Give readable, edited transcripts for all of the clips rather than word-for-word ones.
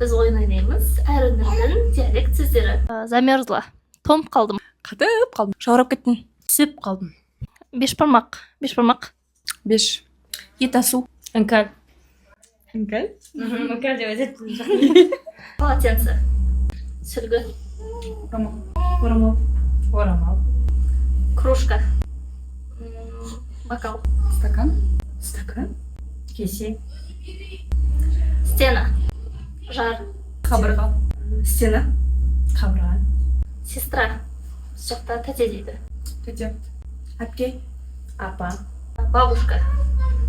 Біз ойын ойнаймыз. Әр өңірдің диалект сөздері. Замерзла. Тоңып қалдым. Қатып қалдым. Жаурап кеттім. Түсіп қалдым. Бешбармақ. Бешбармақ. Беш. Ет асу. Іңкәл. Іңкәл. Іңкәл деп айтады. Полотенце. Сүлгі. Орамал. Орамал. Кружка. Бокал. Стакан. Стакан. Кесе. Стена. Жар. Қабырға. Стена. Қабырға. Сестра. Біз жақта тәте дейді. Тәте. Әпке. Апа. Бабушка.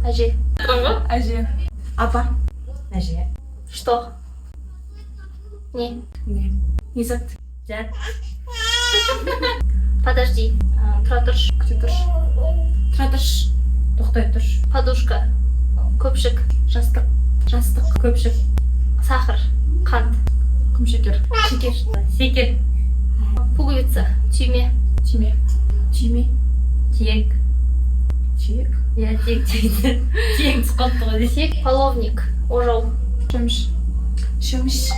Әже. Әже. Апа. Әже. Что? Не. Не. Не зат. Жат. Подожди. Тұра тұрш. Күте тұрш. Тұра тұрш. Тоқтай тұрш. Подушка. Көпшік. Жастық. Жастық. Көпшік. Сахар. Қант. Құмшекер. Шекер. Секер. Пуговица. Түйме. Түйме. Түйме. Тиек. Түйек. Я тиек дейді. Тиек түсіп ғой десек. Половник. Ожау. Шөміш. Шөміш.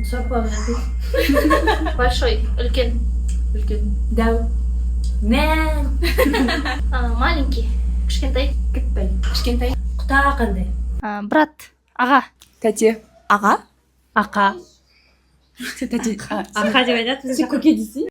Сорпа дейді. Большой. Үлкен. Үлкен. Дәу. Мән. Маленький. Кішкентай. Кіттай. Кішкентай. Құта қандай. Брат. Аға. Тәте. Аға. Ақа. Тәте. Ақа деп айтады. Сен көке дейсің.